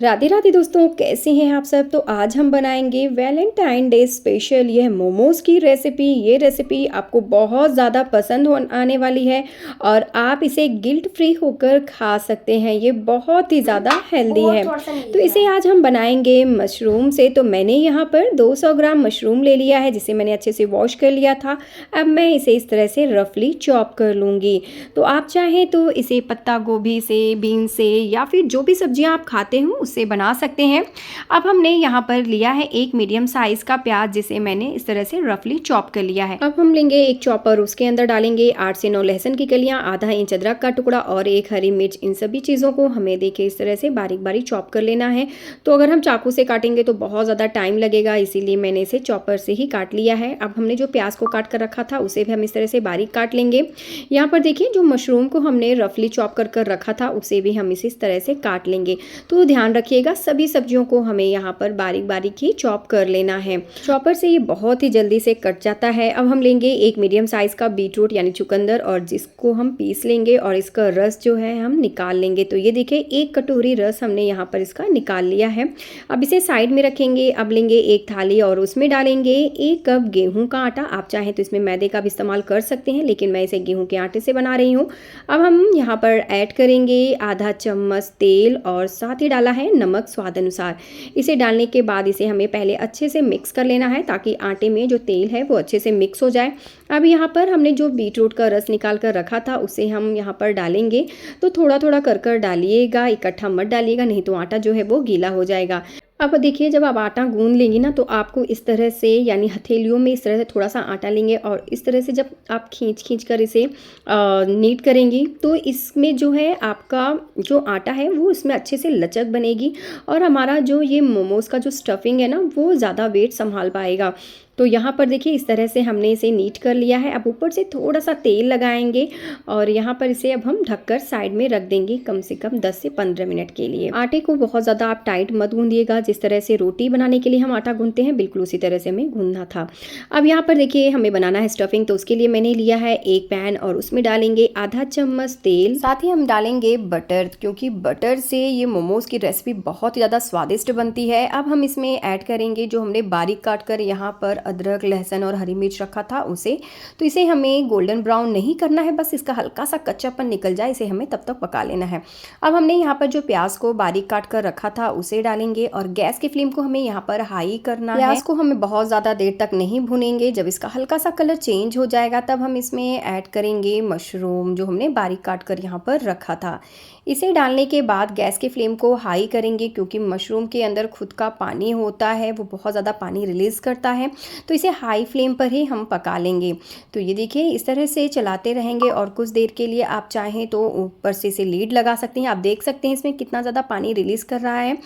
राधे राधे दोस्तों, कैसे हैं आप सब। तो आज हम बनाएंगे वैलेंटाइन डे स्पेशल यह मोमोज़ की रेसिपी। ये रेसिपी आपको बहुत ज़्यादा पसंद हो आने वाली है और आप इसे गिल्ट फ्री होकर खा सकते हैं। ये बहुत ही ज़्यादा हेल्दी है। तो इसे आज हम बनाएंगे मशरूम से। तो मैंने यहाँ पर 200 ग्राम मशरूम ले लिया है, जिसे मैंने अच्छे से वॉश कर लिया था। अब मैं इसे इस तरह से रफली चॉप कर लूँगी। तो आप चाहें तो इसे पत्ता गोभी से, बीन से या फिर जो भी सब्जियाँ आप खाते हो उससे बना सकते हैं। अब हमने यहाँ पर लिया है एक मीडियम साइज़ का प्याज, जिसे मैंने इस तरह से रफली चॉप कर लिया है। अब हम लेंगे एक चॉपर, उसके अंदर डालेंगे 8 से 9 लहसुन की कलियाँ, आधा इंच अदरक का टुकड़ा और एक हरी मिर्च। इन सभी चीज़ों को हमें देखिए इस तरह से बारीक बारीक चॉप कर लेना है। तो अगर हम चाकू से काटेंगे तो बहुत ज़्यादा टाइम लगेगा, इसीलिए मैंने इसे चॉपर से ही काट लिया है। अब हमने जो प्याज को काट कर रखा था उसे भी हम इस तरह से बारीक काट लेंगे। यहाँ पर देखिए जो मशरूम को हमने रफली चॉप कर रखा था उसे भी हम इस तरह से काट लेंगे। तो ध्यान रखिएगा सभी सब्जियों को हमें यहाँ पर बारीक बारीक ही चॉप कर लेना है। चॉपर से ये बहुत ही जल्दी से कट जाता है। अब हम लेंगे एक मीडियम साइज का बीटरूट यानी चुकंदर, और जिसको हम पीस लेंगे और इसका रस जो है हम निकाल लेंगे। तो ये देखिए एक कटोरी रस हमने यहाँ पर इसका निकाल लिया है। अब इसे साइड में रखेंगे। अब लेंगे एक थाली और उसमें डालेंगे 1 कप गेहूं का आटा। आप चाहें तो इसमें मैदे का भी इस्तेमाल कर सकते हैं, लेकिन मैं इसे गेहूं के आटे से बना रही हूँ। अब हम यहाँ पर ऐड करेंगे आधा चम्मच तेल और साथ ही डाला है नमक स्वाद अनुसार। इसे डालने के बाद इसे हमें पहले अच्छे से मिक्स कर लेना है ताकि आटे में जो तेल है वो अच्छे से मिक्स हो जाए। अब यहाँ पर हमने जो बीटरूट का रस निकाल कर रखा था उसे हम यहाँ पर डालेंगे। तो थोड़ा थोड़ा कर डालिएगा, इकट्ठा मत डालिएगा, नहीं तो आटा जो है वो गीला हो जाएगा। अब देखिए जब आप आटा गूंद लेंगी ना तो आपको इस तरह से यानी हथेलियों में इस तरह से थोड़ा सा आटा लेंगे और इस तरह से जब आप खींच कर इसे नीट करेंगी तो इसमें जो है आपका जो आटा है वो इसमें अच्छे से लचक बनेगी और हमारा जो ये मोमोज़ का जो स्टफिंग है ना वो ज़्यादा वेट संभाल पाएगा। तो यहाँ पर देखिए इस तरह से हमने इसे नीट कर लिया है। अब ऊपर से थोड़ा सा तेल लगाएंगे और यहाँ पर इसे अब हम ढककर साइड में रख देंगे कम से कम 10 से 15 मिनट के लिए। आटे को बहुत ज़्यादा आप टाइट मत गूंदिएगा, जिस तरह से रोटी बनाने के लिए हम आटा गूंदते हैं बिल्कुल उसी तरह से हमें गूंदना था। अब यहाँ पर देखिए हमें बनाना है स्टफिंग, तो उसके लिए मैंने लिया है एक पैन और उसमें डालेंगे आधा चम्मच तेल, साथ ही हम डालेंगे बटर, क्योंकि बटर से ये मोमोज़ की रेसिपी बहुत ही ज़्यादा स्वादिष्ट बनती है। अब हम इसमें ऐड करेंगे जो हमने बारीक काट कर यहाँ पर अदरक, लहसुन और हरी मिर्च रखा था उसे। तो इसे हमें गोल्डन ब्राउन नहीं करना है, बस इसका हल्का सा कच्चापन निकल जाए इसे हमें तब तक पका लेना है। अब हमने यहाँ पर जो प्याज को बारीक काट कर रखा था उसे डालेंगे और गैस की फ्लेम को हमें यहाँ पर हाई करना है। प्याज को हमें बहुत ज़्यादा देर तक नहीं भुनेंगे, जब इसका हल्का सा कलर चेंज हो जाएगा तब हम इसमें ऐड करेंगे मशरूम जो हमने बारीक काट कर यहाँ पर रखा था। इसे डालने के बाद गैस की फ्लेम को हाई करेंगे, क्योंकि मशरूम के अंदर खुद का पानी होता है, वो बहुत ज़्यादा पानी रिलीज़ करता है। तो इसे हाई फ्लेम पर ही हम पका लेंगे। तो ये देखिए इस तरह से चलाते रहेंगे और कुछ देर के लिए आप चाहें तो ऊपर से इसे लीड लगा सकते हैं। आप देख सकते हैं इसमें कितना ज़्यादा पानी रिलीज़ कर रहा है।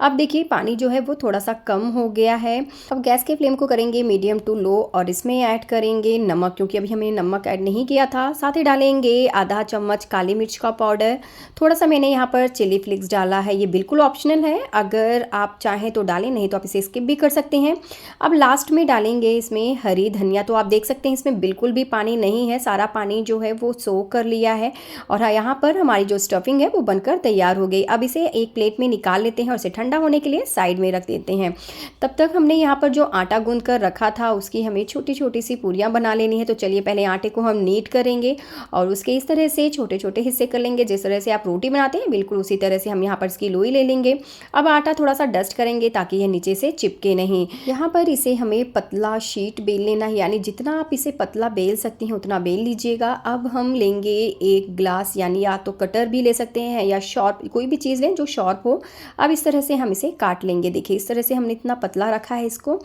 अब देखिए पानी जो है वो थोड़ा सा कम हो गया है। अब गैस के फ्लेम को करेंगे मीडियम टू लो और इसमें ऐड करेंगे नमक, क्योंकि अभी हमने नमक ऐड नहीं किया था। साथ ही डालेंगे आधा चम्मच काली मिर्च का पाउडर, थोड़ा सा मैंने यहाँ पर चिली फ्लेक्स डाला है, ये बिल्कुल ऑप्शनल है, अगर आप चाहें तो डालें, नहीं तो आप इसे स्किप भी कर सकते हैं। अब लास्ट में डालेंगे इसमें हरी धनिया। तो आप देख सकते हैं इसमें बिल्कुल भी पानी नहीं है, सारा पानी जो है वो सोख कर लिया है और यहाँ पर हमारी जो स्टफिंग है वो बनकर तैयार हो गई। अब इसे एक प्लेट में निकाल लेते हैं और इसे ठंडा होने के लिए साइड में रख देते हैं। तब तक हमने यहाँ पर जो आटा गूंद कर रखा था उसकी हमें छोटी छोटी सी पूरियाँ बना लेनी है। तो चलिए पहले आटे को हम नीट करेंगे और उसके इस तरह से छोटे छोटे हिस्से कर लेंगे, जिस तरह से आप रोटी बनाते हैं बिल्कुल उसी तरह से हम यहाँ पर इसकी लोई ले लेंगे। अब आटा थोड़ा सा डस्ट करेंगे ताकि यह नीचे से चिपके नहीं। यहाँ पर इसे हमें पतला शीट बेल लेना है, यानी जितना आप इसे पतला बेल सकती हैं उतना बेल लीजिएगा। अब हम लेंगे एक ग्लास, यानी या तो कटर भी ले सकते हैं या शॉर्प, कोई भी चीज़ लें जो शॉर्प हो। अब इस तरह से हम इसे काट लेंगे। देखिए इस तरह से हमने इतना पतला रखा है इसको।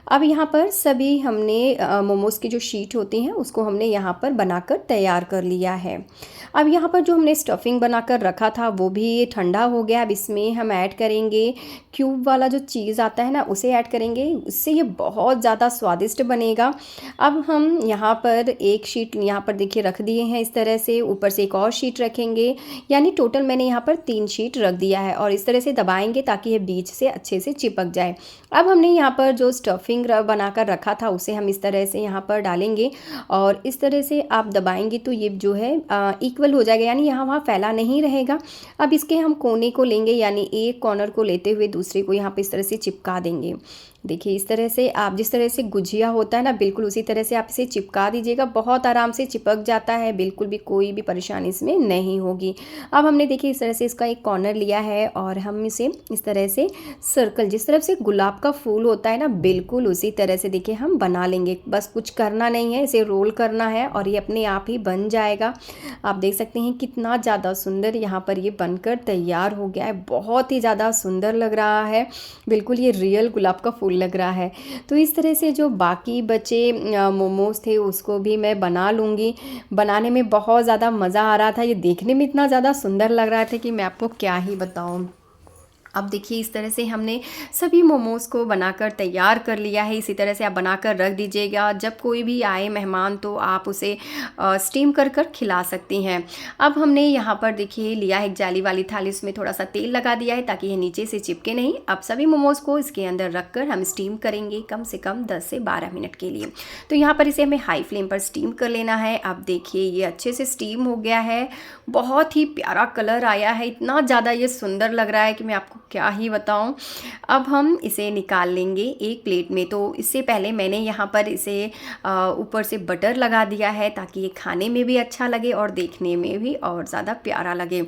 अब यहाँ पर सभी हमने मोमोज़ की जो शीट होती हैं उसको हमने यहाँ पर बनाकर तैयार कर लिया है। अब यहाँ पर जो हमने स्टफिंग बनाकर रखा था वो भी ठंडा हो गया। अब इसमें हम ऐड करेंगे क्यूब वाला जो चीज़ आता है ना उसे ऐड करेंगे, उससे ये बहुत ज़्यादा ज़्यादा स्वादिष्ट बनेगा। अब हम यहाँ पर एक शीट यहाँ पर देखिए रख दिए हैं इस तरह से, ऊपर से एक और शीट रखेंगे, यानी टोटल मैंने यहाँ पर 3 शीट रख दिया है और इस तरह से दबाएंगे ताकि ये बीच से अच्छे से चिपक जाए। अब हमने यहाँ पर जो स्टफिंग बनाकर रखा था उसे हम इस तरह से यहाँ पर डालेंगे और इस तरह से आप दबाएंगे तो ये जो है इक्वल हो जाएगा, यानी यहाँ वहाँ फैला नहीं रहेगा। अब इसके हम कोने को लेंगे, यानी एक कॉर्नर को लेते हुए दूसरे को यहाँ पर इस तरह से चिपका देंगे। देखिए इस तरह से आप जिस तरह से गुजिया होता है ना, बिल्कुल उसी तरह से आप इसे चिपका दीजिएगा, बहुत आराम से चिपक जाता है, बिल्कुल भी कोई भी परेशानी इसमें नहीं होगी। अब हमने देखिए इस तरह से इसका एक कॉर्नर लिया है और हम इसे इस तरह से सर्कल, जिस तरह से गुलाब का फूल होता है ना, बिल्कुल उसी तरह से देखिए हम बना लेंगे। बस कुछ करना नहीं है, इसे रोल करना है और ये अपने आप ही बन जाएगा। आप देख सकते हैं कितना ज़्यादा सुंदर यहाँ पर ये बनकर तैयार हो गया है, बहुत ही ज़्यादा सुंदर लग रहा है, बिल्कुल ये रियल गुलाब का फूल लग रहा है। तो इस तरह से जो बाकी बचे मोमोज़ थे उसको भी मैं बना लूँगी। बनाने में बहुत ज़्यादा मज़ा आ रहा था, ये देखने में इतना ज़्यादा सुंदर लग रहा था कि मैं आपको क्या ही बताऊँ। अब देखिए इस तरह से हमने सभी मोमोज़ को बनाकर तैयार कर लिया है। इसी तरह से आप बनाकर रख दीजिएगा, जब कोई भी आए मेहमान तो आप उसे स्टीम कर कर खिला सकती हैं। अब हमने यहाँ पर देखिए लिया है एक जाली वाली थाली, उसमें थोड़ा सा तेल लगा दिया है ताकि ये नीचे से चिपके नहीं। अब सभी मोमोज़ को इसके अंदर रख कर हम स्टीम करेंगे कम से कम 10 से 12 मिनट के लिए। तो यहाँ पर इसे हमें हाई फ्लेम पर स्टीम कर लेना है। अब देखिए ये अच्छे से स्टीम हो गया है, बहुत ही प्यारा कलर आया है, इतना ज़्यादा ये सुंदर लग रहा है कि मैं आपको क्या ही बताऊं। अब हम इसे निकाल लेंगे एक प्लेट में। तो इससे पहले मैंने यहाँ पर इसे ऊपर से बटर लगा दिया है ताकि ये खाने में भी अच्छा लगे और देखने में भी और ज़्यादा प्यारा लगे।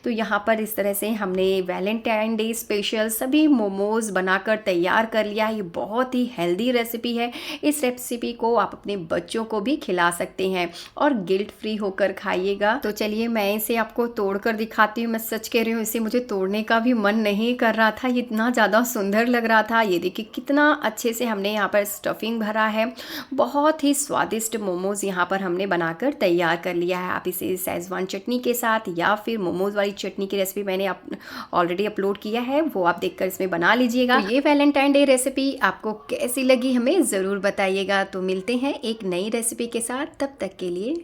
तो यहाँ पर इस तरह से हमने वैलेंटाइन डे स्पेशल सभी मोमोज़ बनाकर तैयार कर लिया है। ये बहुत ही हेल्दी रेसिपी है, इस रेसिपी को आप अपने बच्चों को भी खिला सकते हैं और गिल्ट फ्री होकर खाइएगा। तो चलिए मैं इसे आपको तोड़ कर दिखाती हूँ। मैं सच कह रही हूँ, इसे मुझे तोड़ने का भी मन नहीं कर रहा था, ये इतना ज़्यादा सुंदर लग रहा था। ये देखिए कितना अच्छे से हमने यहाँ पर स्टफिंग भरा है, बहुत ही स्वादिष्ट मोमोज़ यहाँ पर हमने बनाकर तैयार कर लिया है। आप इसे शेज़वान चटनी के साथ या फिर मोमोज़ वाली चटनी की रेसिपी मैंने ऑलरेडी अपलोड किया है, वो आप देखकर इसमें बना लीजिएगा। तो ये वैलेंटाइन डे रेसिपी आपको कैसी लगी हमें ज़रूर बताइएगा। तो मिलते हैं एक नई रेसिपी के साथ, तब तक के लिए